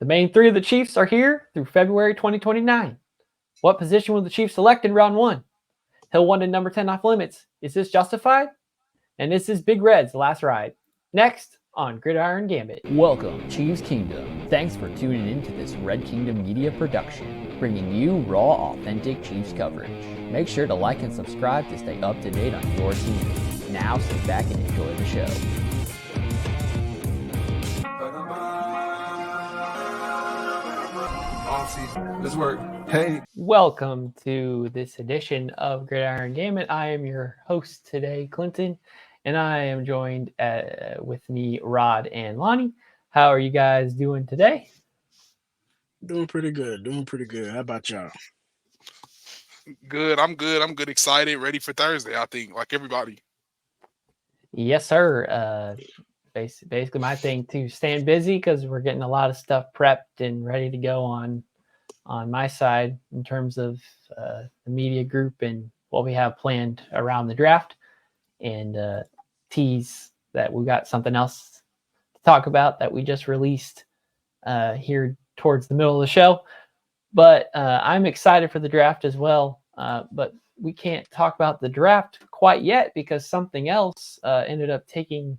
The main three of the Chiefs are here through February 2029. What position will the Chiefs select in round one? Hill wanted number 10 off limits. Is this justified? And this is Big Red's last ride. Next on Gridiron Gambit. Welcome, Chiefs Kingdom. Thanks for tuning in to this Red Kingdom media production, bringing you raw, authentic Chiefs coverage. Make sure to like and subscribe to stay up to date on your team. Now sit back and enjoy the show. Let's work. Hey. Welcome to this edition of Gridiron Gambit. I am your host today, Clinton, and I am joined with me, Rod and Lonnie. How are you guys doing today? Doing pretty good. How about y'all? Good. I'm good. Excited. Ready for Thursday, I think, like everybody. Yes, sir. Basically my thing too. Staying busy because we're getting a lot of stuff prepped and ready to go on my side in terms of the media group and what we have planned around the draft, and tease that we got something else to talk about that we just released here towards the middle of the show. But I'm excited for the draft as well. But we can't talk about the draft quite yet because something else ended up taking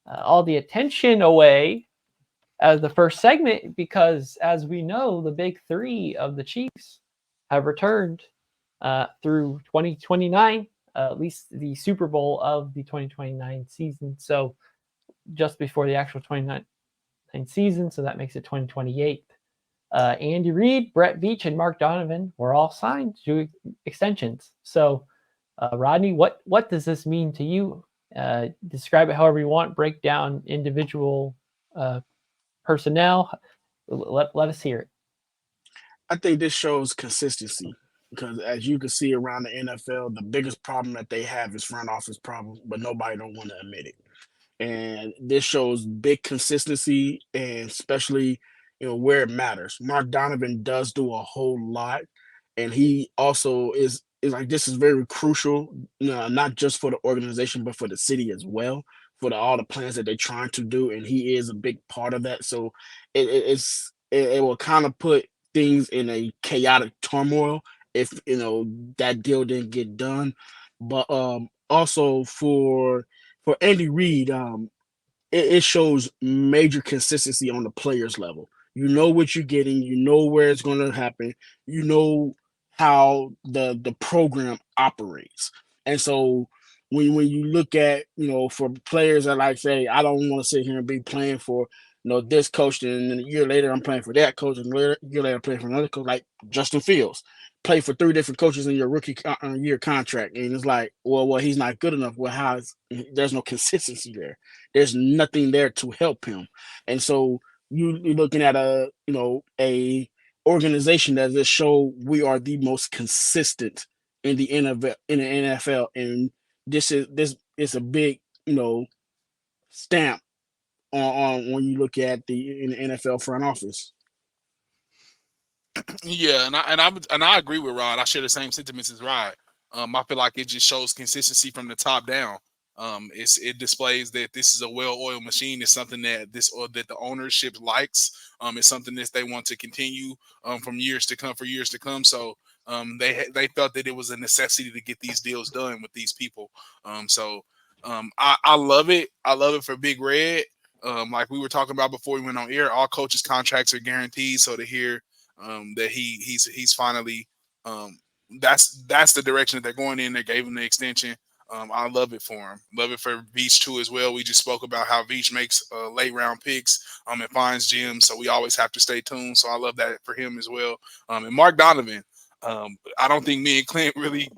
all the attention away as the first segment, because as we know, the big three of the Chiefs have returned through 2029, at least the Super Bowl of the 2029 season. So just before the actual 2029 season, so that makes it 2028. Andy Reid, Brett Veach, and Mark Donovan were all signed to extensions. So Rodney, what does this mean to you? Describe it however you want. Break down individual personnel. Let us hear it. I think this shows consistency because, as you can see around the NFL, the biggest problem that they have is front office problem, but nobody don't want to admit it. And this shows big consistency, and especially where it matters. Mark Donovan does do a whole lot, and he also is like, this is very crucial, not just for the organization but for the city as well, for all the plans that they're trying to do, and he is a big part of that. So it will kind of put things in a chaotic turmoil if that deal didn't get done. But also for Andy Reid, it shows major consistency on the players level. You know what you're getting, you know where it's going to happen, you know how the program operates. And so when you look at, for players that like say, I don't want to sit here and be playing for this coach, and a year later I'm playing for that coach, and a year later I'm playing for another coach, like Justin Fields play for 3 different coaches in your rookie year contract, and it's like, well, he's not good enough. Well, there's no consistency there. There's nothing there to help him. And so you're looking at a organization that just show we are the most consistent in the NFL, and this is a big stamp on when you look at in the NFL front office. Yeah, and I agree with Rod. I share the same sentiments as Rod. I feel like it just shows consistency from the top down. It displays that this is a well-oiled machine. It's something that the ownership likes. It's something that they want to continue for years to come. So they felt that it was a necessity to get these deals done with these people. I love it. I love it for Big Red. Like we were talking about before we went on air, all coaches' contracts are guaranteed. So to hear that he's finally that's the direction that they're going in. They gave him the extension. I love it for him. Love it for Veach too as well. We just spoke about how Veach makes late round picks and finds gems, so we always have to stay tuned. So I love that for him as well. And Mark Donovan, I don't think me and Clint really.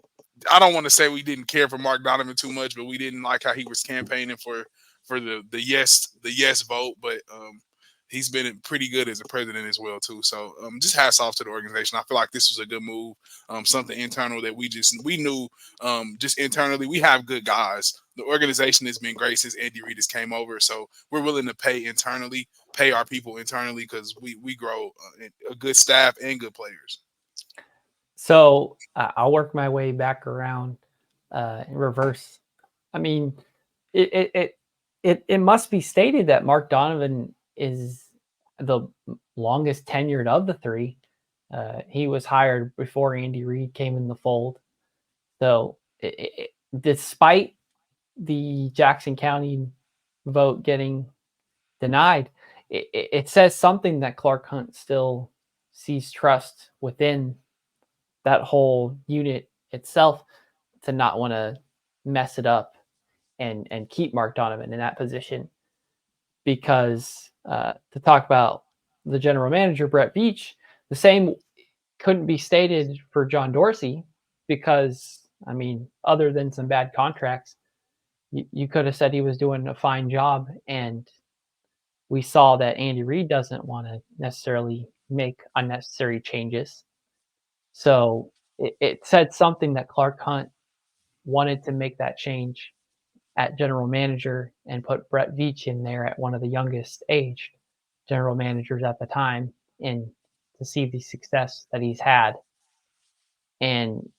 I don't want to say we didn't care for Mark Donovan too much, but we didn't like how he was campaigning for the yes vote. But he's been pretty good as a president as well too. So just hats off to the organization. I feel like this was a good move. Something internal that we knew just internally. We have good guys. The organization has been great since Andy Reid has came over. So we're willing to pay our people internally because we grow a good staff and good players. So I'll work my way back around in reverse. I mean, it must be stated that Mark Donovan is the longest tenured of the three. He was hired before Andy Reid came in the fold. So despite the Jackson County vote getting denied, it says something that Clark Hunt still sees trust within that whole unit itself to not want to mess it up and keep Mark Donovan in that position. Because to talk about the general manager, Brett Veach, the same couldn't be stated for John Dorsey because, I mean, other than some bad contracts, you could have said he was doing a fine job. And we saw that Andy Reid doesn't want to necessarily make unnecessary changes. So it said something that Clark Hunt wanted to make that change at general manager and put Brett Veach in there at one of the youngest aged general managers at the time, and to see the success that he's had. And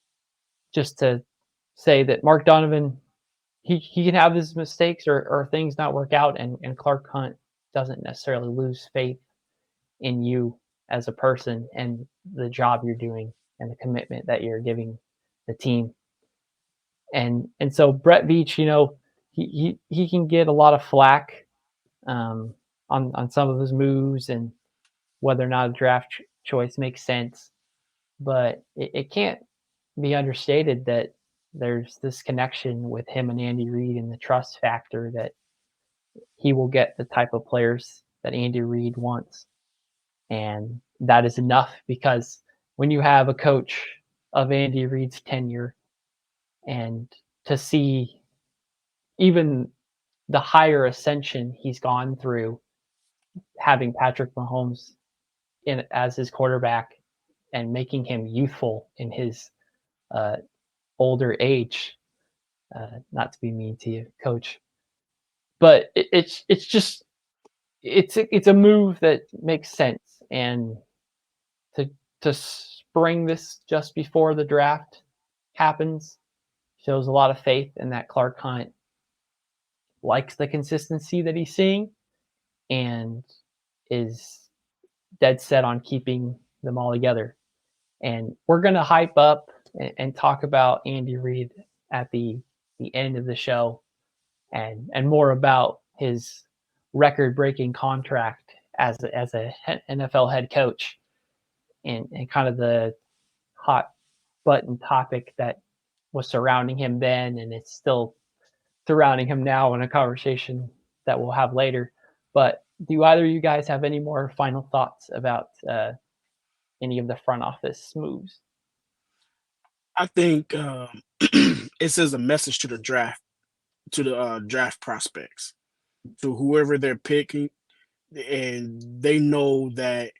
just to say that Mark Donovan, he can have his mistakes or things not work out, and Clark Hunt doesn't necessarily lose faith in you as a person and the job you're doing and the commitment that you're giving the team. And so Brett Veach, he can get a lot of flack on some of his moves and whether or not a draft choice makes sense, but it can't be understated that there's this connection with him and Andy Reid and the trust factor that he will get the type of players that Andy Reid wants. And that is enough, because when you have a coach of Andy Reid's tenure, and to see even the higher ascension he's gone through, having Patrick Mahomes in as his quarterback and making him youthful in his older age. Not to be mean to you, Coach, but it's just it's a move that makes sense. And to spring this just before the draft happens shows a lot of faith in that Clark Hunt likes the consistency that he's seeing and is dead set on keeping them all together. And we're going to hype up and talk about Andy Reid at the end of the show, and more about his record-breaking contract as a NFL head coach, and kind of the hot button topic that was surrounding him then, and it's still surrounding him now in a conversation that we'll have later. But do either of you guys have any more final thoughts about any of the front office moves? I think it sends a message to the draft, to the draft prospects, to whoever they're picking, and they know that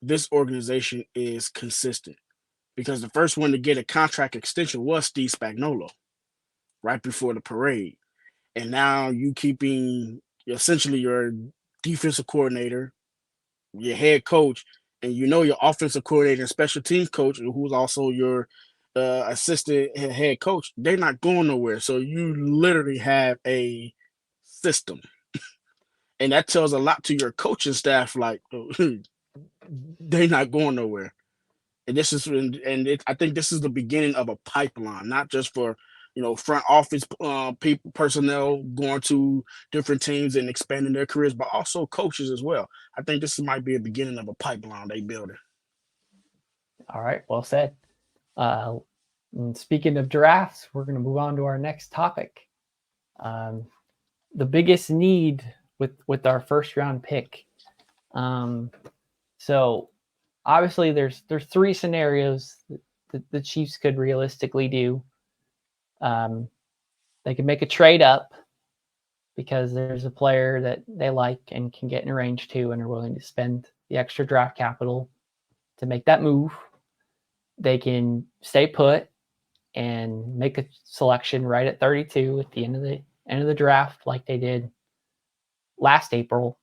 this organization is consistent. Because the first one to get a contract extension was Steve Spagnuolo right before the parade. And now you keeping essentially your defensive coordinator, your head coach, and your offensive coordinator and special teams coach, who's also your assistant head coach. They're not going nowhere. So you literally have a system. And that tells a lot to your coaching staff, like they're not going nowhere. And I think this is the beginning of a pipeline, not just for front office people, personnel going to different teams and expanding their careers, but also coaches as well. I think this might be a beginning of a pipeline they building. All right, well said. And speaking of drafts, we're going to move on to our next topic. The biggest need with our first round pick. So obviously there's three scenarios that the Chiefs could realistically do. They could make a trade up because there's a player that they like and can get in range to and are willing to spend the extra draft capital to make that move. They can stay put and make a selection right at 32 at the end of the draft, like they did last April,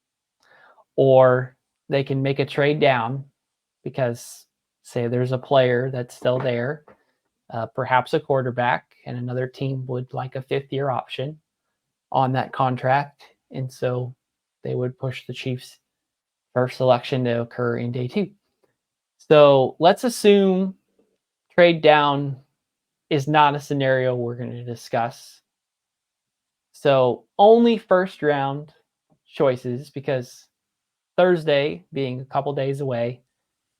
or they can make a trade down because, say, there's a player that's still there, perhaps a quarterback, and another team would like a fifth-year option on that contract, and so they would push the Chiefs first selection to occur in day 2. So let's assume trade down is not a scenario we're going to discuss. So only first round choices, because Thursday being a couple days away,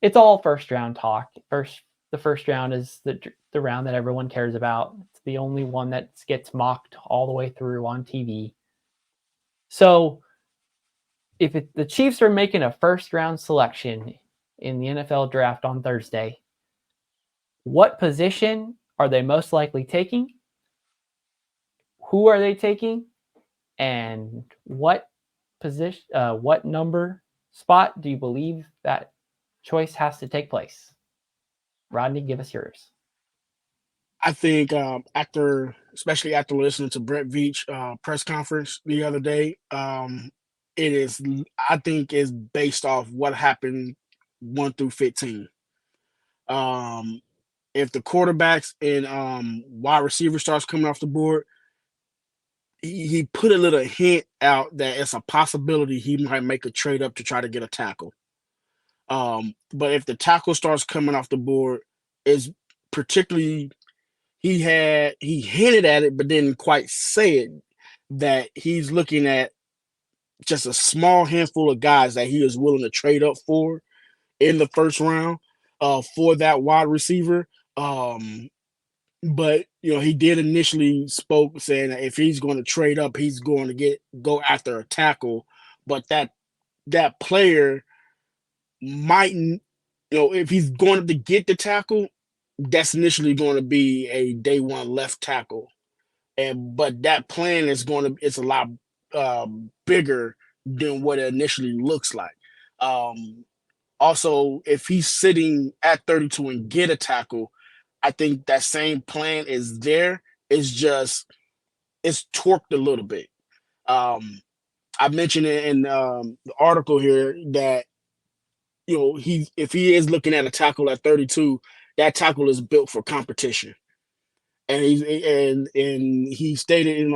it's all first round talk. The first round is the round that everyone cares about. It's the only one that gets mocked all the way through on TV. So if the Chiefs are making a first round selection in the NFL draft on Thursday, what position are they most likely taking? Who are they taking? And what position, what number spot do you believe that choice has to take place? Rodney, give us yours. I think especially after listening to Brett Veach press conference the other day, I think is based off what happened 1 through 15. If the quarterbacks and wide receiver starts coming off the board, he put a little hint out that it's a possibility he might make a trade up to try to get a tackle. But if the tackle starts coming off the board, is particularly he hinted at it, but didn't quite say it, that he's looking at just a small handful of guys that he is willing to trade up for in the first round for that wide receiver. But he did initially spoke saying that if he's going to trade up, he's going to go after a tackle, but that player might, if he's going to get the tackle, that's initially going to be a day 1 left tackle, but that plan is it's a lot bigger than what it initially looks like. Also, if he's sitting at 32 and get a tackle, I think that same plan is there. It's just it's torqued a little bit. I mentioned it in the article here that if he is looking at a tackle at 32, that tackle is built for competition, and he stated,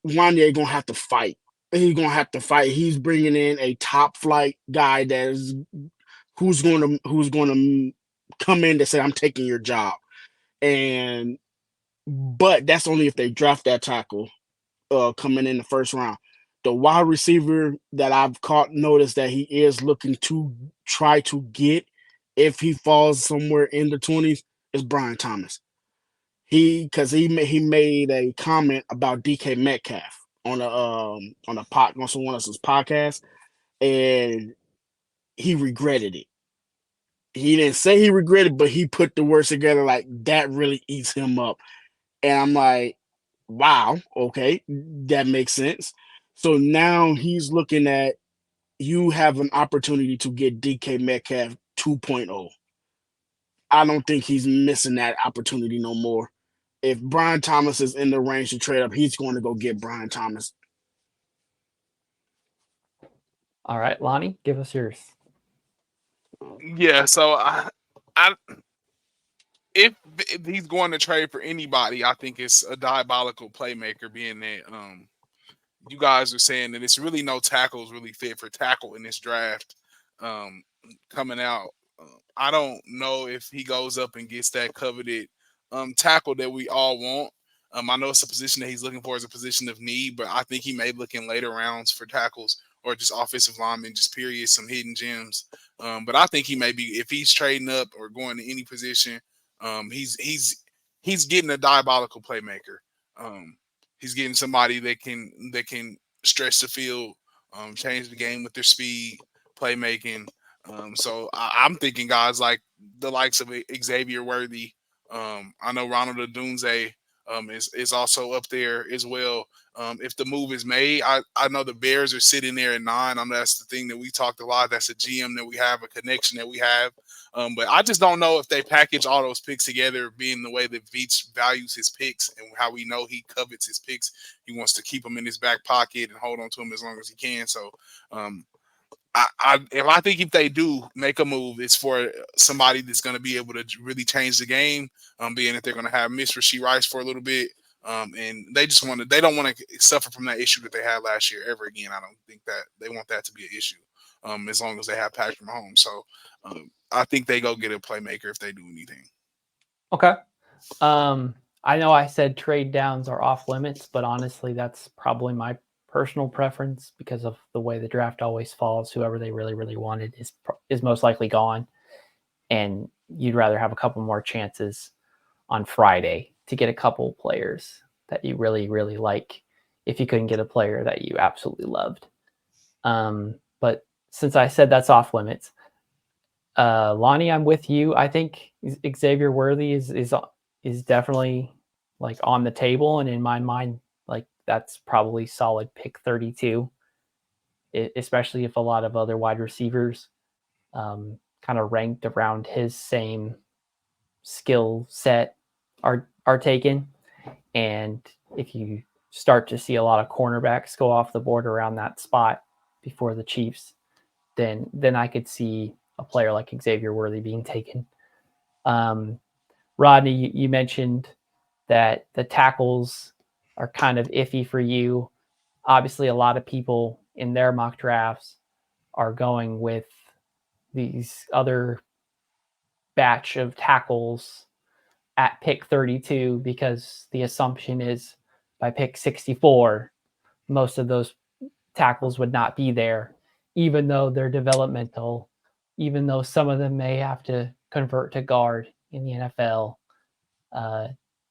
one day gonna have to fight. He's gonna have to fight. He's bringing in a top flight guy who's going to come in to say, I'm taking your job, but that's only if they draft that tackle coming in the first round. The wide receiver that I've noticed that he is looking to try to get, if he falls somewhere in the 20s, is Brian Thomas. He made a comment about DK Metcalf on someone else's podcast, and he regretted it. He didn't say he regretted, but he put the words together like that really eats him up. And I'm like, wow, okay, that makes sense. So now he's looking at, you have an opportunity to get DK Metcalf 2.0. I don't think he's missing that opportunity no more. If Brian Thomas is in the range to trade up, he's going to go get Brian Thomas. All right, Lonnie, give us yours. Yeah, so if he's going to trade for anybody, I think it's a diabolical playmaker, being that you guys are saying that it's really no tackles really fit for tackle in this draft coming out. I don't know if he goes up and gets that coveted tackle that we all want. I know it's a position that he's looking for as a position of need, but I think he may look in later rounds for tackles or just offensive linemen, just period, some hidden gems. But I think he may be, if he's trading up or going to any position, he's getting a diabolical playmaker. He's getting somebody that can stretch the field, change the game with their speed, playmaking. So I'm thinking guys like the likes of Xavier Worthy. I know Ronald Odunze is also up there as well. If the move is made, I know the Bears are sitting there at 9. I know that's the thing that we talked a lot. That's a GM that we have, a connection that we have. But I just don't know if they package all those picks together, being the way that Veach values his picks and how we know he covets his picks. He wants to keep them in his back pocket and hold on to them as long as he can. So I think if they do make a move, it's for somebody that's going to be able to really change the game. Being that they're going to have Miss Rashee Rice for a little bit, And they don't want to suffer from that issue that they had last year ever again. I don't think that they want that to be an issue. As long as they have Patrick Mahomes. So I think they go get a playmaker if they do anything. Okay. I know I said trade downs are off limits, but honestly, that's probably my personal preference because of the way the draft always falls. Whoever they really, really wanted is most likely gone. And you'd rather have a couple more chances on Friday to get a couple players that you really, really like if you couldn't get a player that you absolutely loved. But since I said that's off limits, Lonnie, I'm with you. I think Xavier Worthy is definitely like on the table, and in my mind, like that's probably solid pick 32, especially if a lot of other wide receivers kind of ranked around his same skill set are taken. And if you start to see a lot of cornerbacks go off the board around that spot before the Chiefs, then I could see a player like Xavier Worthy being taken. Rodney, you mentioned that the tackles are kind of iffy for you. Obviously, a lot of people in their mock drafts are going with these other batch of tackles at pick 32 because the assumption is by pick 64, most of those tackles would not be there, even though they're developmental, even though some of them may have to convert to guard in the NFL,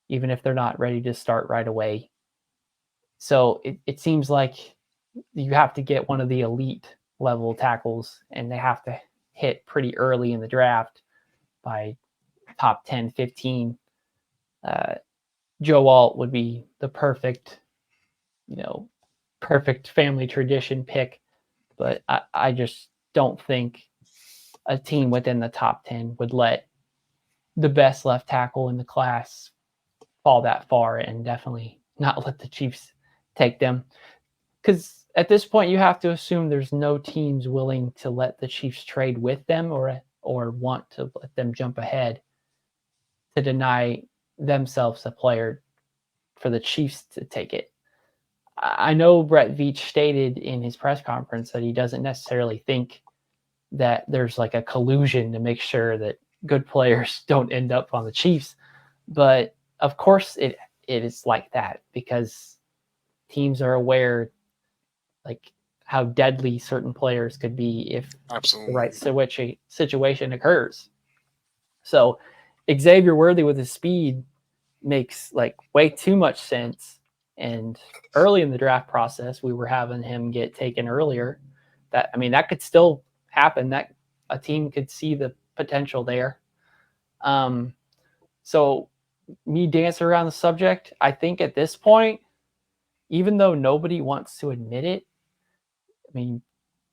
even if they're not ready to start right away. So it seems like you have to get one of the elite level tackles, and they have to hit pretty early in the draft by top 10, 15. Joe Alt would be the perfect family tradition pick, but I just don't think a team within the top 10 would let the best left tackle in the class fall that far, and definitely not let the Chiefs take them. Because at this point, you have to assume there's no teams willing to let the Chiefs trade with them or want to let them jump ahead to deny themselves a player for the Chiefs to take it. I know Brett Veach stated in his press conference that he doesn't necessarily think that there's like a collusion to make sure that good players don't end up on the Chiefs. But of course it is like that because teams are aware like how deadly certain players could be if Absolutely. the right situation occurs. So Xavier Worthy with his speed makes like way too much sense. And early in the draft process, we were having him get taken earlier. That could still happen. That a team could see the potential there. So me dancing around the subject, I think at this point, even though nobody wants to admit it, I mean,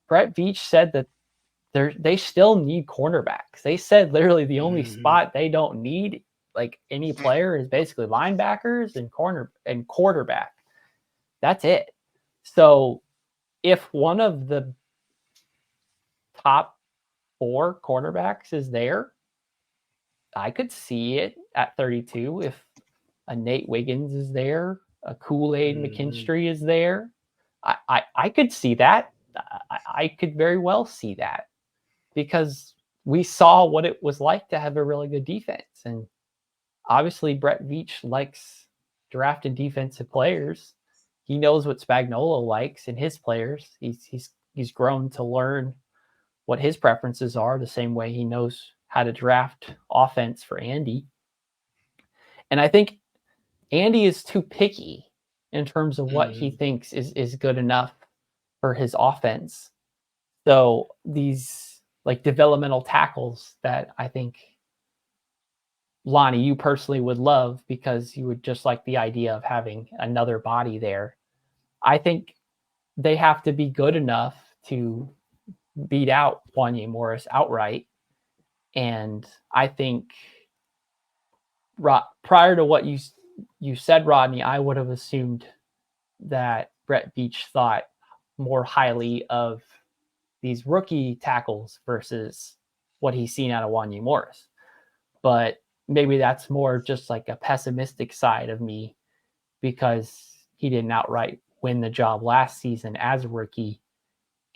Brett Veach said that they still need cornerbacks. They said literally the only spot they don't need like any player is basically linebackers and quarterback. That's it. So if one of the top 4 cornerbacks is there, I could see it at 32 if a Nate Wiggins is there, a Kool-Aid McKinstry is there. I could see that. I could very well see that because we saw what it was like to have a really good defense. And obviously Brett Veach likes drafting defensive players. He knows what Spagnuolo likes in his players. He's grown to learn what his preferences are the same way he knows how to draft offense for Andy. And I think Andy is too picky in terms of what he thinks is good enough for his offense. So these like developmental tackles that I think Lonnie, you personally would love because you would just like the idea of having another body there. I think they have to be good enough to beat out Wanya Morris outright. And I think prior to what you said, Rodney, I would have assumed that Brett Veach thought more highly of these rookie tackles versus what he's seen out of Wanya Morris. But maybe that's more just like a pessimistic side of me because he didn't outright win the job last season as a rookie.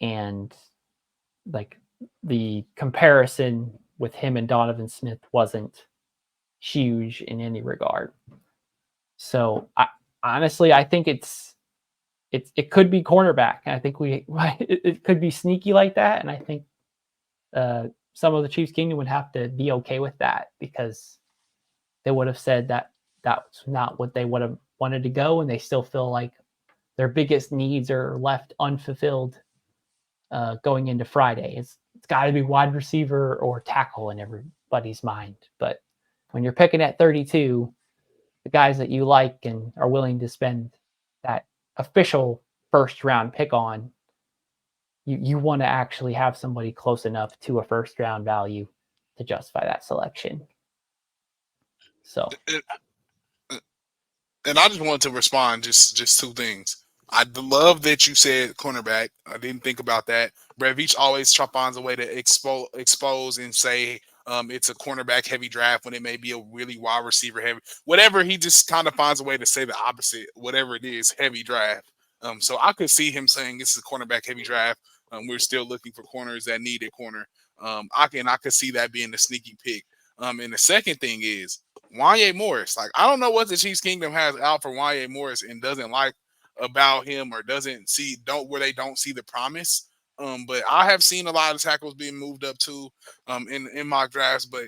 And like the comparison with him and Donovan Smith wasn't huge in any regard. So honestly, I think it could be cornerback. And I think it could be sneaky like that. And I think some of the Chiefs Kingdom would have to be okay with that, because they would have said that that's not what they would have wanted to go, and they still feel like their biggest needs are left unfulfilled going into Friday. It's got to be wide receiver or tackle in everybody's mind. But when you're picking at 32, the guys that you like and are willing to spend that official first round pick on, you want to actually have somebody close enough to a first round value to justify that selection. So, and I just wanted to respond just two things. I love that you said cornerback. I didn't think about that. Brett Veach always finds a way to expose and say it's a cornerback heavy draft when it may be a really wide receiver heavy. Whatever, he just kind of finds a way to say the opposite. Whatever it is, heavy draft. So I could see him saying this is a cornerback heavy draft. We're still looking for corners that need a corner. I could see that being the sneaky pick. And the second thing is Wanye Morris. Like, I don't know what the Chiefs Kingdom has out for Wanye Morris and doesn't like about him, or doesn't see where they don't see the promise. But I have seen a lot of tackles being moved up too in mock drafts. But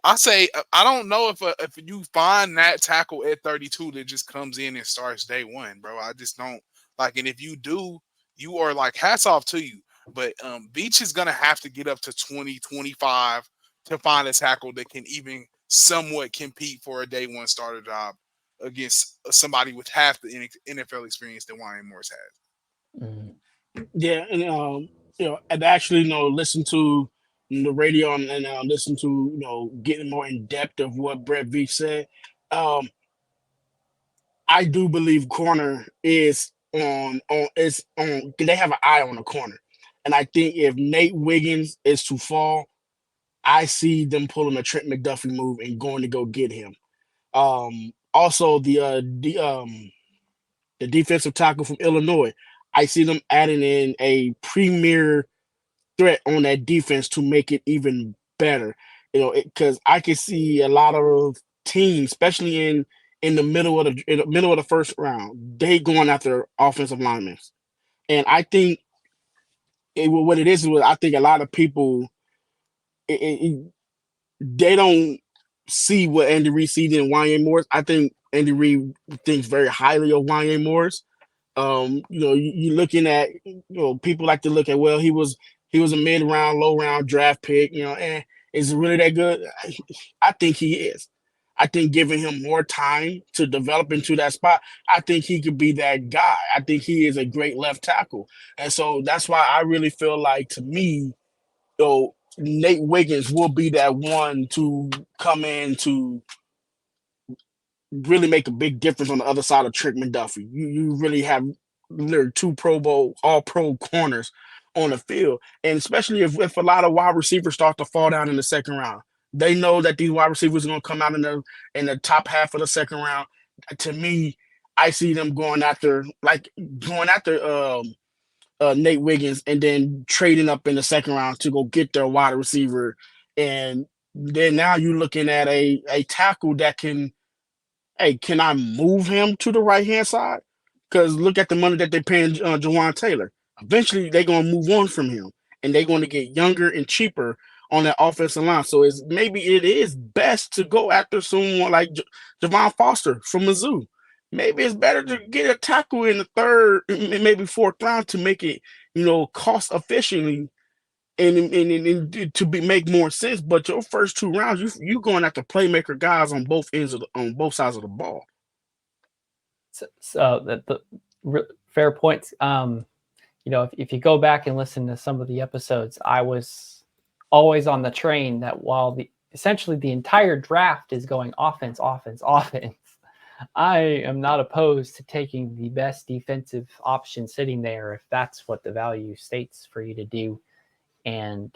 I say I don't know if you find that tackle at 32 that just comes in and starts day one, bro. I just don't like. And if you do, you are like, hats off to you. But Veach is gonna have to get up to 20, 25 to find a tackle that can even somewhat compete for a day one starter job against somebody with half the NFL experience that Wanye Morris has. Yeah, and and actually, listen to the radio and listen to getting more in depth of what Brett Veach said. I do believe corner is on. They have an eye on the corner, and I think if Nate Wiggins is to fall, I see them pulling a Trent McDuffie move and going to go get him. Also the defensive tackle from Illinois, I see them adding in a premier threat on that defense to make it even better. Because I can see a lot of teams, especially in the middle of the first round, they going after offensive linemen, and I think what it is I think a lot of people they don't see what Andy Reid sees in Wanye Morris. I think Andy Reid thinks very highly of Wanye Morris. You're looking at, people like to look at, well, he was a mid-round, low-round draft pick, and is it really that good? I think he is. I think giving him more time to develop into that spot, I think he could be that guy. I think he is a great left tackle. And so that's why I really feel like, to me, Nate Wiggins will be that one to come in to really make a big difference on the other side of Trent McDuffie. You really have two Pro Bowl, all pro corners on the field. And especially if a lot of wide receivers start to fall down in the second round. They know that these wide receivers are going to come out in the top half of the second round. To me, I see them going after Nate Wiggins and then trading up in the second round to go get their wide receiver. And then now you're looking at a tackle that can I move him to the right-hand side? Because look at the money that they're paying Jawan Taylor. Eventually, they're going to move on from him, and they're going to get younger and cheaper on that offensive line. So maybe it is best to go after someone like Javon Foster from Mizzou. Maybe it's better to get a tackle in the third, maybe fourth round to make it, cost efficiently and to make more sense. But your first two rounds, you going after playmaker guys on both sides of the ball. So the fair points. If you go back and listen to some of the episodes, I was always on the train that while essentially the entire draft is going offense, I am not opposed to taking the best defensive option sitting there if that's what the value states for you to do. And,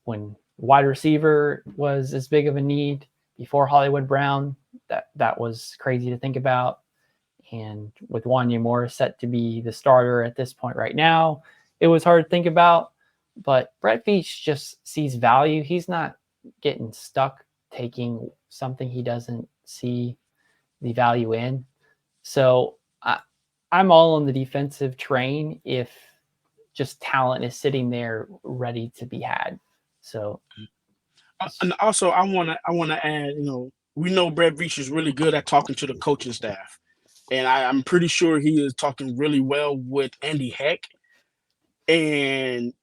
when wide receiver was as big of a need before Hollywood Brown, that was crazy to think about. And with Wanya Morris set to be the starter at this point right now, it was hard to think about. But Brett Veach just sees value. He's not getting stuck taking something he doesn't see the value in. So I'm all on the defensive train if just talent is sitting there ready to be had. So, And also, I wanna add, we know Brett Veach is really good at talking to the coaching staff, and I'm pretty sure he is talking really well with Andy Heck. And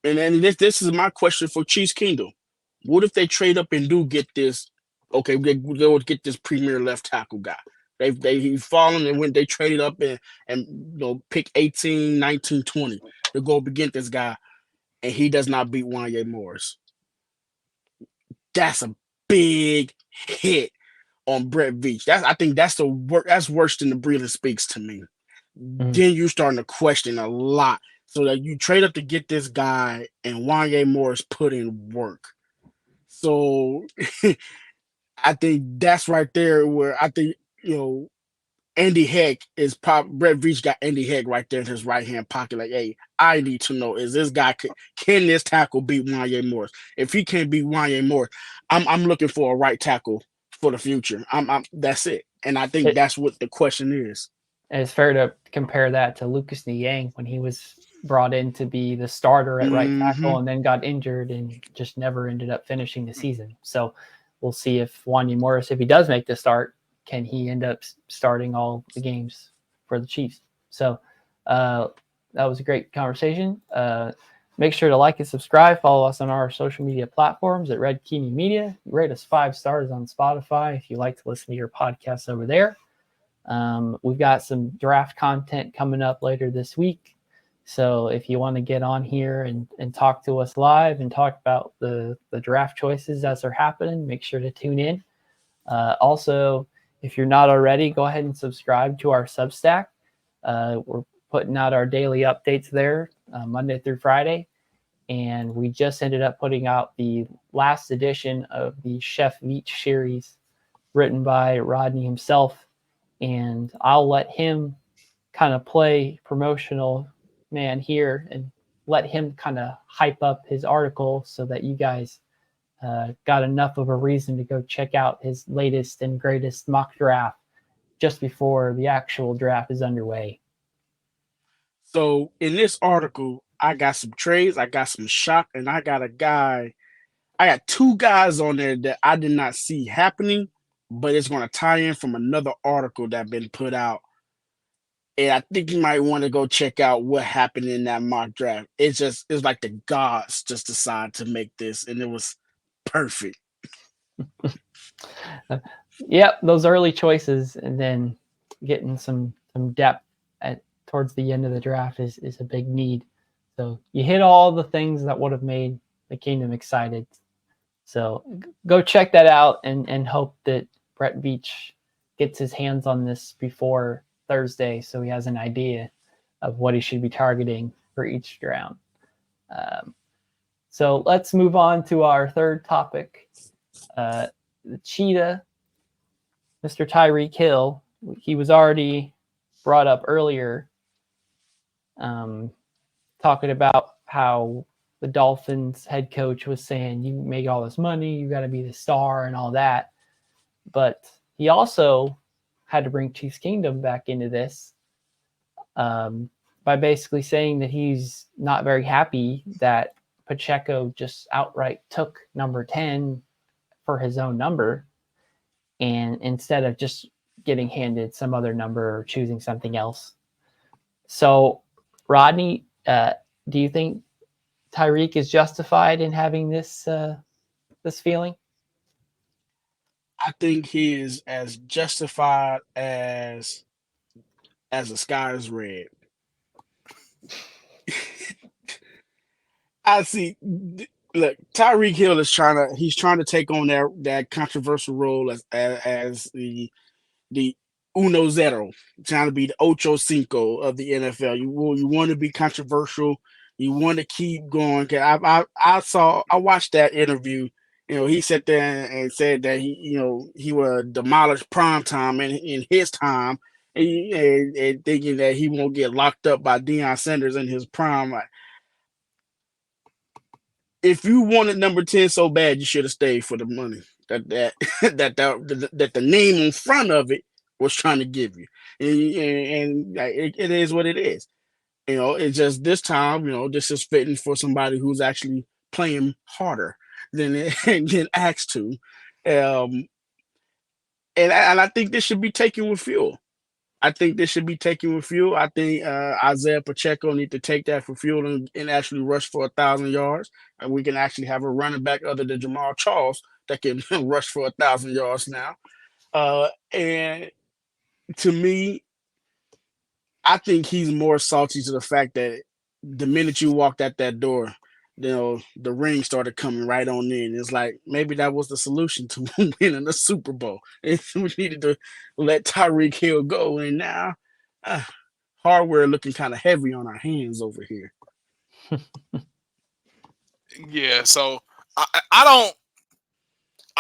then this is my question for Chiefs Kingdom. What if they trade up and do get this? Okay, they would get this premier left tackle guy. He's fallen, and when they traded up and pick 18, 19, 20 to go up against this guy, and he does not beat Wanya Morris. That's a big hit on Brett Veach. I think that's that's worse than the Breland Speaks to me. Then you're starting to question a lot. So that you trade up to get this guy, and Wanya Morris put in work. So I think that's right there where I think Andy Heck is Brett Veach got Andy Heck right there in his right hand pocket. Like, hey, I need to know, is this guy can this tackle beat Wanya Morris? If he can't beat Wanya Morris, I'm looking for a right tackle for the future. That's it. And I think that's what the question is. It's fair to compare that to Lucas Niang when he was brought in to be the starter at right tackle and then got injured and just never ended up finishing the season. So we'll see if Wanya Morris, if he does make the start, can he end up starting all the games for the Chiefs? So that was a great conversation. Make sure to like and subscribe. Follow us on our social media platforms at Red Kingdom Media. Rate us 5 stars on Spotify if you like to listen to your podcasts over there. We've got some draft content coming up later this week. So if you want to get on here and talk to us live and talk about the draft choices as they're happening, make sure to tune in. Also, if you're not already, go ahead and subscribe to our Substack. We're putting out our daily updates there Monday through Friday. And we just ended up putting out the last edition of the Chef Veach series written by Rodney himself. And I'll let him kind of play promotional man here and let him kind of hype up his article so that you guys got enough of a reason to go check out his latest and greatest mock draft just before the actual draft is underway. So in this article, I got some trades, I got some shock, and I got 2 guys on there that I did not see happening, but it's going to tie in from another article that been put out. And I think you might want to go check out what happened in that mock draft. It's like the gods just decided to make this, and it was perfect. Yep, those early choices and then getting some depth towards the end of the draft is a big need. So you hit all the things that would have made the Kingdom excited. So go check that out and hope that Brett Veach gets his hands on this before Thursday so he has an idea of what he should be targeting for each round. So let's move on to our third topic. The Cheetah, Mr. Tyreek Hill, he was already brought up earlier, talking about how the Dolphins head coach was saying, you make all this money, you got to be the star and all that. But he also had to bring Chiefs Kingdom back into this by basically saying that he's not very happy that Pacheco just outright took number 10 for his own number, and instead of just getting handed some other number or choosing something else. So, Rodney, do you think Tyreek is justified in having this feeling? I think he is as justified as the sky is red. I see. Look, Tyreek Hill is trying to take on that controversial role as the uno zero, trying to be the ocho cinco of the NFL. You want to be controversial. You want to keep going. I watched that interview. He sat there and said that he would demolish prime time in his time, and thinking that he won't get locked up by Deion Sanders in his prime. Like, if you wanted number 10 so bad, you should have stayed for the money that the name in front of it was trying to give you. And it is what it is. It's just this time, this is fitting for somebody who's actually playing harder than than asked to. Um, and I think this should be taken with fuel. I think this should be taken with fuel. I think Isaiah Pacheco need to take that for fuel and actually rush for 1,000 yards, and we can actually have a running back other than Jamal Charles that can rush for 1,000 yards now. And to me, I think he's more salty to the fact that the minute you walked out that door, the ring started coming right on in. It's like maybe that was the solution to winning the Super Bowl. We needed to let Tyreek Hill go, and now hardware looking kind of heavy on our hands over here. Yeah, so I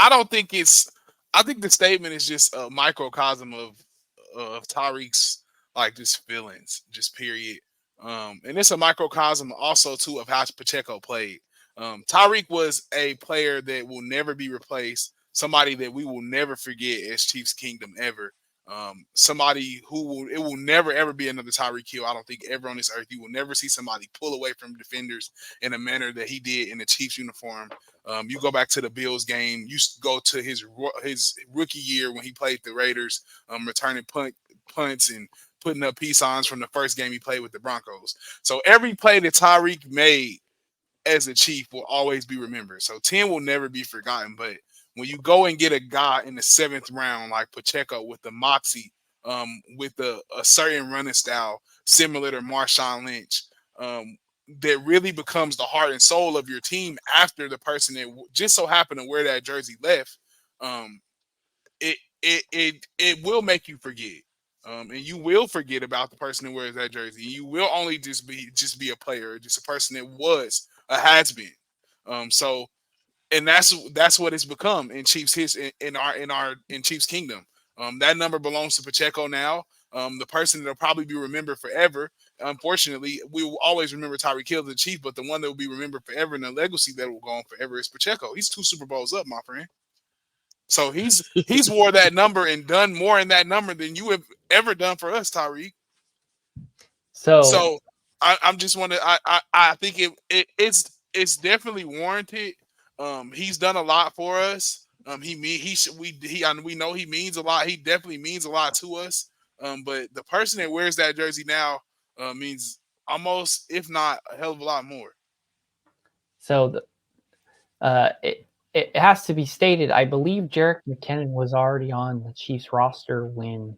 don't think it's. I think the statement is just a microcosm of Tyreek's like just feelings, just period. And it's a microcosm also too of how Pacheco played. Tyreek was a player that will never be replaced. Somebody that we will never forget as Chiefs Kingdom ever. Somebody it will never ever be another Tyreek Hill. I don't think ever on this earth you will never see somebody pull away from defenders in a manner that he did in the Chiefs uniform. You go back to the Bills game. You go to his rookie year when he played the Raiders, returning punts and putting up peace signs from the first game he played with the Broncos. So every play that Tyreek made as a Chief will always be remembered. So 10 will never be forgotten. But when you go and get a guy in the 7th round like Pacheco with the moxie, with a certain running style similar to Marshawn Lynch, that really becomes the heart and soul of your team after the person that just so happened to wear that jersey left, it will make you forget. And you will forget about the person that wears that jersey. You will only just be a player, just a person that was a has been. So, and that's what it's become in Chiefs in Chiefs Kingdom. That number belongs to Pacheco now. The person that'll probably be remembered forever. Unfortunately, we will always remember Tyreek Hill, the Chief, but the one that will be remembered forever and the legacy that will go on forever is Pacheco. He's 2 Super Bowls up, my friend. So he's wore that number and done more in that number than you have ever done for us, Tyreek. So I'm just wondering. I think it's definitely warranted. He's done a lot for us. We know he means a lot. He definitely means a lot to us. But the person that wears that jersey now means almost, if not a hell of a lot more. So it has to be stated, I believe Jerick McKinnon was already on the Chiefs roster when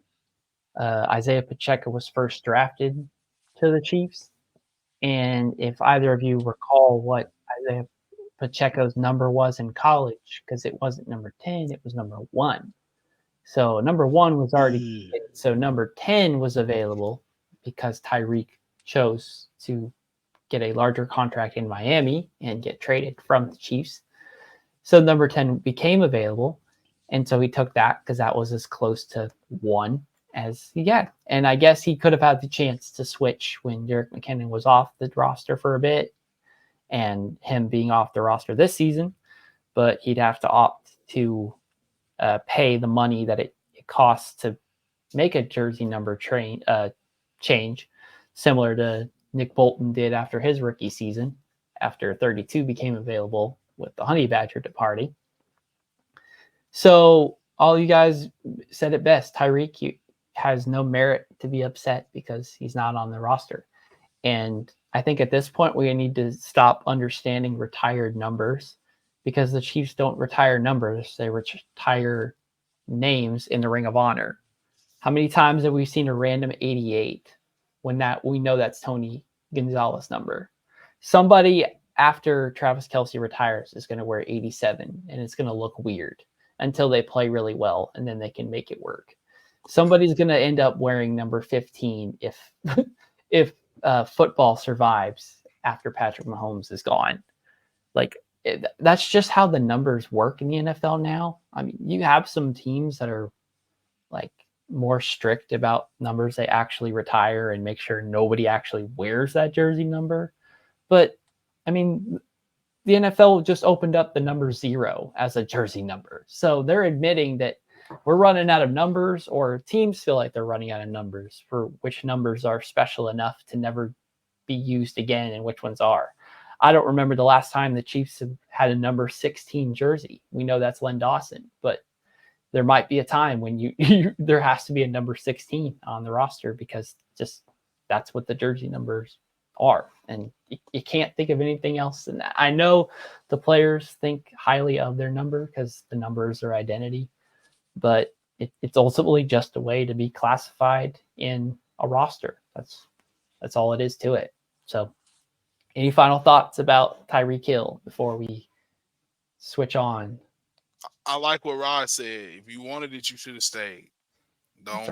Isaiah Pacheco was first drafted to the Chiefs. And if either of you recall what Isaiah Pacheco's number was in college, because it wasn't number 10, it was number 1. So number 1 was already so number 10 was available because Tyreek chose to get a larger contract in Miami and get traded from the Chiefs. So number 10 became available. And so he took that because that was as close to 1 as he got. And I guess he could have had the chance to switch when Jerick McKinnon was off the roster for a bit and him being off the roster this season. But he'd have to opt to pay the money that it costs to make a jersey number change, similar to Nick Bolton did after his rookie season, after 32 became available with the Honey Badger departing. So all you guys said it best. Tyreek has no merit to be upset because he's not on the roster. And I think at this point we need to stop understanding retired numbers, because the Chiefs don't retire numbers. They retire names in the Ring of Honor. How many times have we seen a random 88 when that we know that's Tony Gonzalez number? Somebody after Travis Kelce retires is going to wear 87, and it's going to look weird until they play really well, and then they can make it work. Somebody's going to end up wearing number 15 if football survives after Patrick Mahomes is gone. That's just how the numbers work in the NFL now. I mean, you have some teams that are like more strict about numbers they actually retire and make sure nobody actually wears that jersey number. But I mean, the NFL just opened up the number 0 as a jersey number. So they're admitting that we're running out of numbers, or teams feel like they're running out of numbers for which numbers are special enough to never be used again and which ones are. I don't remember the last time the Chiefs have had a number 16 jersey. We know that's Len Dawson, but there might be a time when there has to be a number 16 on the roster, because just that's what the jersey numbers are. And you can't think of anything else than that. I know the players think highly of their number because the number is their identity, but it's ultimately just a way to be classified in a roster. That's all it is to it. So any final thoughts about Tyreek Hill before we switch on? I like what Rod said. If you wanted it, you should have stayed. Don't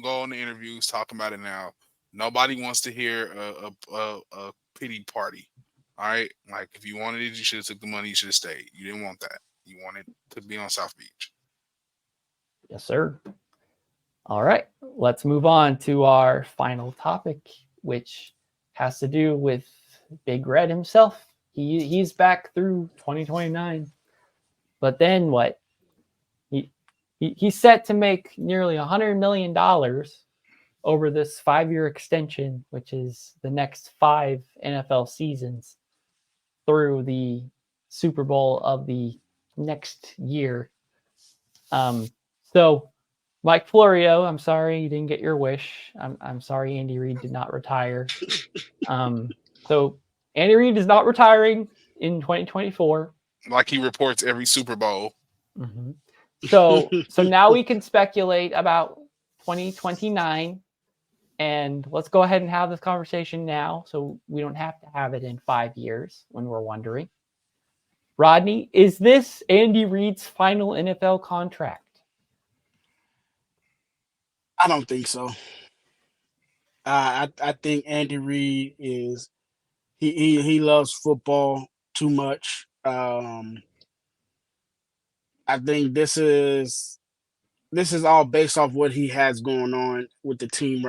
go on the interviews talking about it now. Nobody wants to hear a pity party. All right? Like, if you wanted it, you should have took the money, you should have stayed. You didn't want that. You wanted to be on South Beach. Yes, sir. All right. Let's move on to our final topic, which has to do with Big Red himself. He's back through 2029. But then what? He's set to make nearly $100 million over this 5-year extension, which is the next 5 NFL seasons through the Super Bowl of the next year. So Mike Florio, I'm sorry you didn't get your wish. I'm sorry Andy Reid did not retire. So Andy Reid is not retiring in 2024. Like he reports every Super Bowl. Mm-hmm. So now we can speculate about 2029, and let's go ahead and have this conversation now, so we don't have to have it in 5 years when we're wondering. Rodney, is this Andy Reid's final NFL contract? I don't think so. I think Andy Reid is he loves football too much. I think this is all based off what he has going on with the team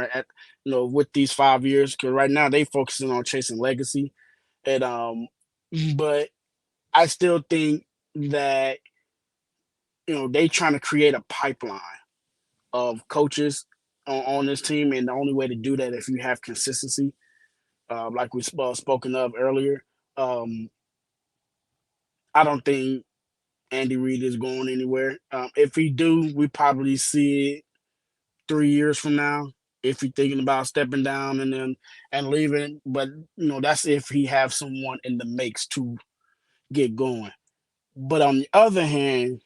with these 5 years. Because right now they focusing on chasing legacy, and but I still think that they trying to create a pipeline of coaches on this team, and the only way to do that if you have consistency, like we spoken of earlier. I don't think Andy Reid is going anywhere. If he do, we probably see it 3 years from now. If he's thinking about stepping down and leaving, but that's if he have someone in the makes to get going. But on the other hand,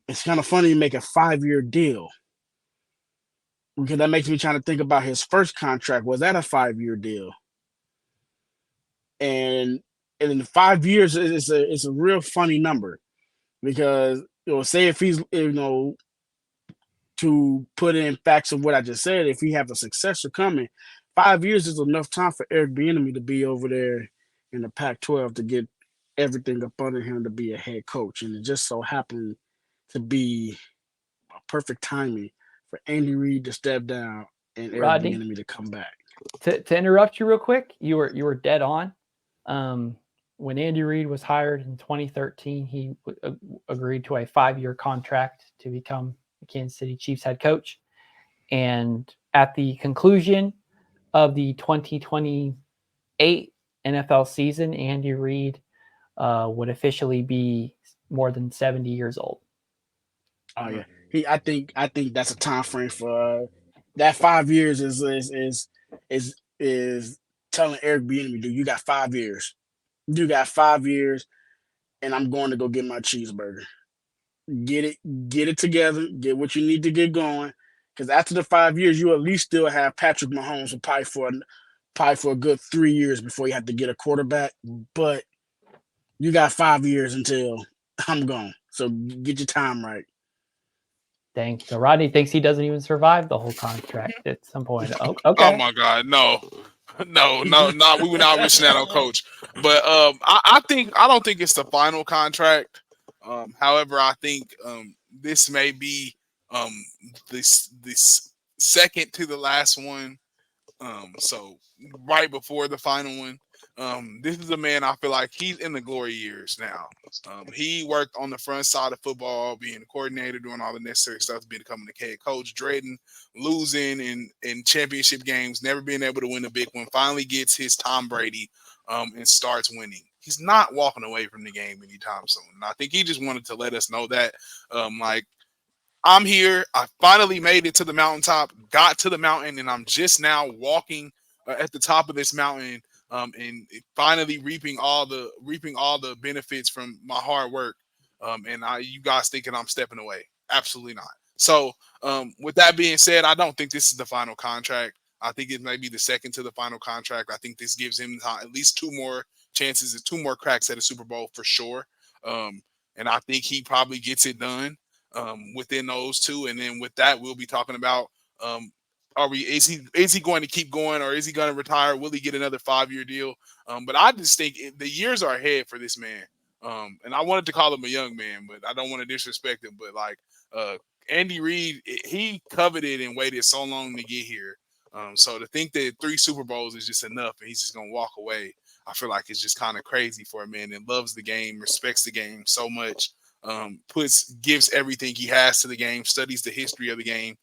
it's kind of funny to make a 5-year deal, because that makes me trying to think about his first contract. Was that a 5-year deal? And in 5 years, it's a real funny number, because say if he's to put in facts of what I just said, if he have a successor coming, 5 years is enough time for Eric Bieniemy to be over there in the Pac-12 to get everything up under him to be a head coach, and it just so happened to be a perfect timing for Andy Reid to step down and Eric Bieniemy to come back. To interrupt you real quick, you were dead on. When Andy Reid was hired in 2013, he agreed to a 5-year contract to become the Kansas City Chiefs head coach. And at the conclusion of the 2028 NFL season, Andy Reid would officially be more than 70 years old. Oh yeah, I think that's a time frame for that. 5 years is telling Eric Bieniemy, dude, you got 5 years. You got 5 years, and I'm going to go get my cheeseburger. Get it together. Get what you need to get going. Because after the 5 years, you at least still have Patrick Mahomes and probably for a good 3 years before you have to get a quarterback. But you got 5 years until I'm gone. So get your time right. Dang. So Rodney thinks he doesn't even survive the whole contract at some point. Okay. Oh my God, no. We were not wishing that on Coach. But I don't think it's the final contract. However, I think this may be This second to the last one. So right before the final one. This is a man I feel like he's in the glory years now. He worked on the front side of football, being a coordinator, doing all the necessary stuff, becoming the head coach, dreading losing in championship games, never being able to win a big one. Finally gets his Tom Brady, and starts winning. He's not walking away from the game anytime soon. And I think he just wanted to let us know that, like, I'm here. I finally made it to the mountaintop, got to the mountain, and I'm just now walking at the top of this mountain, and finally reaping all the benefits from my hard work. And you guys thinking I'm stepping away? Absolutely not. So, with that being said, I don't think this is the final contract. I think it may be the second to the final contract. I think this gives him at least 2 more chances and 2 more cracks at a Super Bowl for sure. And I think he probably gets it done within those 2, and then with that, we'll be talking about is he going to keep going, or is he going to retire? Will he get another 5-year deal? But I just think the years are ahead for this man. And I wanted to call him a young man, but I don't want to disrespect him. But like Andy Reid, he coveted and waited so long to get here. So to think that 3 Super Bowls is just enough and he's just gonna walk away, I feel like it's just kind of crazy for a man that loves the game, respects the game so much. Gives everything he has to the game, studies the history of the game.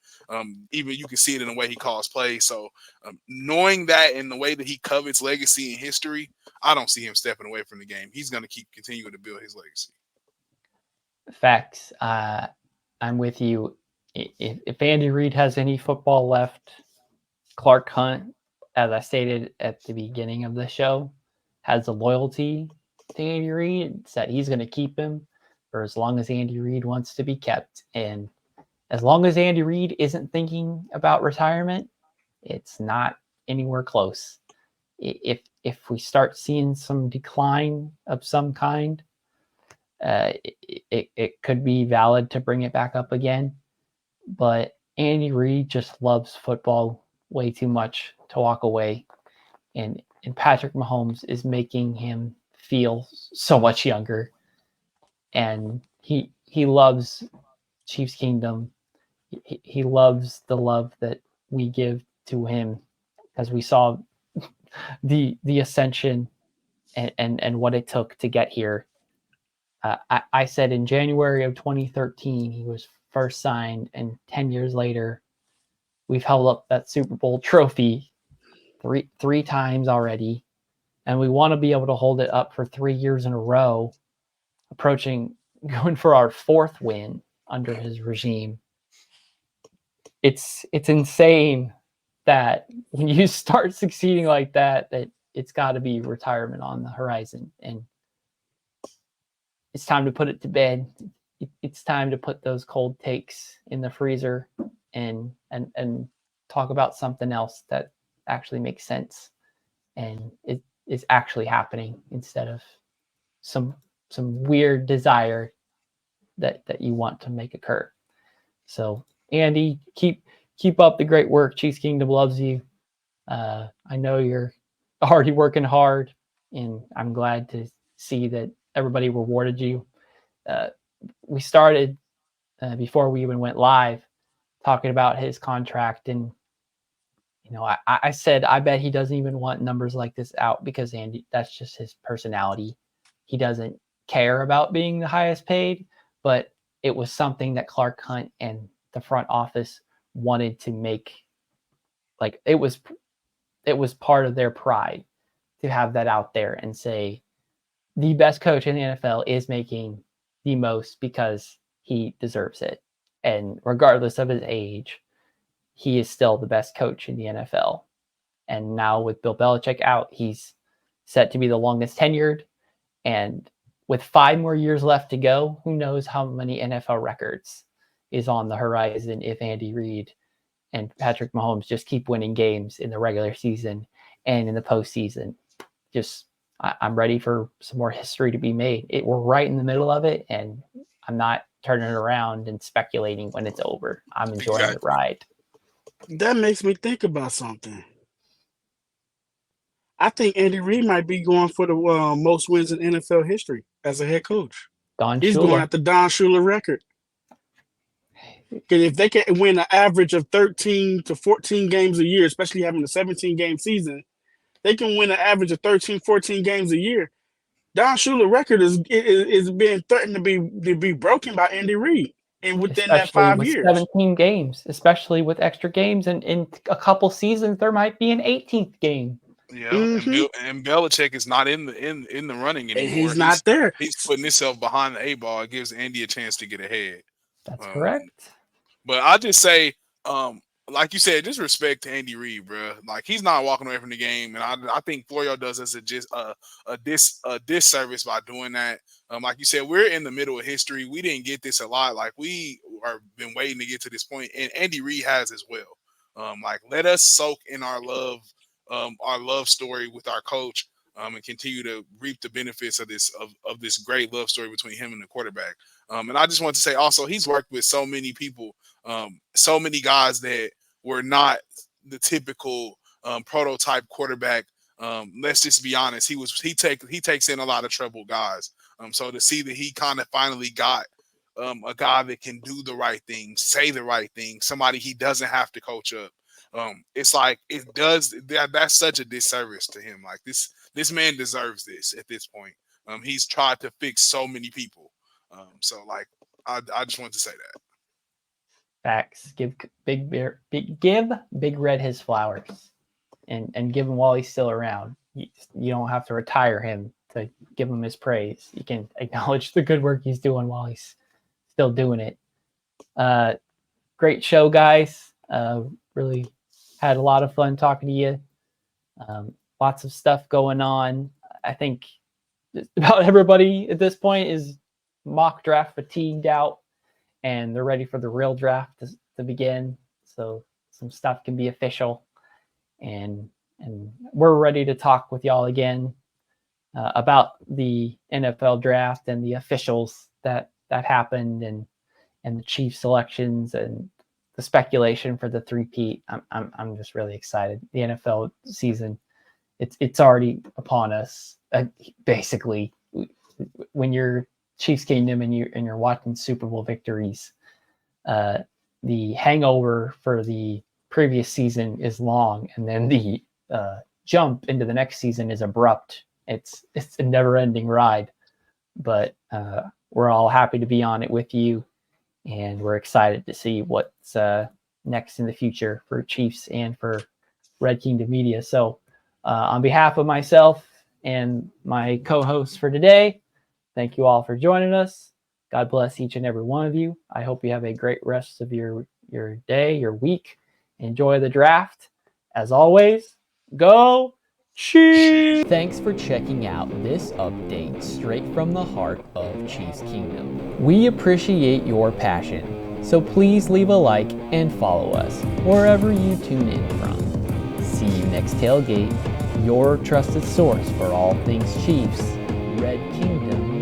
Even you can see it in the way he calls plays. So knowing that and the way that he covets legacy and history, I don't see him stepping away from the game. He's going to keep continuing to build his legacy. Facts. I'm with you. If Andy Reid has any football left, Clark Hunt, as I stated at the beginning of the show, has a loyalty to Andy Reid. It's that he's going to keep him for as long as Andy Reid wants to be kept. And as long as Andy Reid isn't thinking about retirement, it's not anywhere close. If we start seeing some decline of some kind, it could be valid to bring it back up again. But Andy Reid just loves football way too much to walk away. And Patrick Mahomes is making him feel so much younger. And he loves Chiefs Kingdom. He loves the love that we give to him, as we saw the ascension and what it took to get here. I said in January of 2013 he was first signed, and 10 years later we've held up that Super Bowl trophy three times already, and we want to be able to hold it up for 3 years in a row, going for our 4th win under his regime. It's insane that when you start succeeding like that it's got to be retirement on the horizon, and it's time to put it to bed. It's time to put those cold takes in the freezer and talk about something else that actually makes sense and it is actually happening, instead of some weird desire that you want to make occur. So Andy, keep up the great work. Chiefs Kingdom loves you. I know you're already working hard, and I'm glad to see that everybody rewarded you. We started before we even went live talking about his contract, and I said I bet he doesn't even want numbers like this out, because Andy, that's just his personality. He doesn't care about being the highest paid, but it was something that Clark Hunt and the front office wanted to make, like, it was part of their pride to have that out there and say the best coach in the NFL is making the most because he deserves it. And regardless of his age, he is still the best coach in the NFL. And now with Bill Belichick out, he's set to be the longest tenured. And with 5 more years left to go, who knows how many NFL records is on the horizon if Andy Reid and Patrick Mahomes just keep winning games in the regular season and in the postseason. I'm ready for some more history to be made. We're right in the middle of it, and I'm not turning it around and speculating when it's over. I'm enjoying the ride. That makes me think about something. I think Andy Reid might be going for the most wins in NFL history as a head coach. He's going at the Don Shula record. Because if they can win an average of 13 to 14 games a year, especially having a 17-game season, they can win an average of 13, 14 games a year. Don Shula's record is being threatened to be broken by Andy Reid, and within that Especially 5 with years. 17 games, especially with extra games, and in a couple seasons there might be an 18th game. Yeah, Mhm. and Belichick is not in the running And anymore. he's not there. He's putting himself behind the eight ball. It gives Andy a chance to get ahead. That's correct. But I just say, like you said, just respect to Andy Reid, bro. Like he's not walking away from the game, and I think Florio does us a disservice by doing that. Like you said, we're in the middle of history. We didn't get this a lot. Like we are been waiting to get to this point, and Andy Reid has as well. Like let us soak in our love story with our coach, and continue to reap the benefits of this great love story between him and the quarterback. And I just want to say also, he's worked with so many people, so many guys that were not the typical prototype quarterback. Let's just be honest. He takes in a lot of troubled guys. So to see that he kind of finally got a guy that can do the right thing, say the right thing, somebody he doesn't have to coach up. It's like that's such a disservice to him. Like this man deserves this at this point. He's tried to fix so many people. So like I just want to say that. Facts. Give Big Red his flowers, and give him while he's still around. You don't have to retire him to give him his praise. You can acknowledge the good work he's doing while he's still doing it. Great show, guys. Really had a lot of fun talking to you. Lots of stuff going on. I think just about everybody at this point is mock draft fatigued out, and they're ready for the real draft to begin. So some stuff can be official, and we're ready to talk with y'all again about the NFL draft and the officials that happened, and the Chiefs selections and the speculation for the three-peat. I'm just really excited. The NFL season, it's already upon us. Basically, when you're Chiefs Kingdom and you're watching Super Bowl victories, the hangover for the previous season is long, and then the jump into the next season is abrupt. It's a never-ending ride, but we're all happy to be on it with you, and we're excited to see what's next in the future for Chiefs and for Red Kingdom Media. So on behalf of myself and my co-hosts for today, thank you all for joining us. God bless each and every one of you. I hope you have a great rest of your day, your week. Enjoy the draft. As always, go Chiefs! Thanks for checking out this update straight from the heart of Chiefs Kingdom. We appreciate your passion, so please leave a like and follow us wherever you tune in from. See you next tailgate, your trusted source for all things Chiefs, Red Kingdom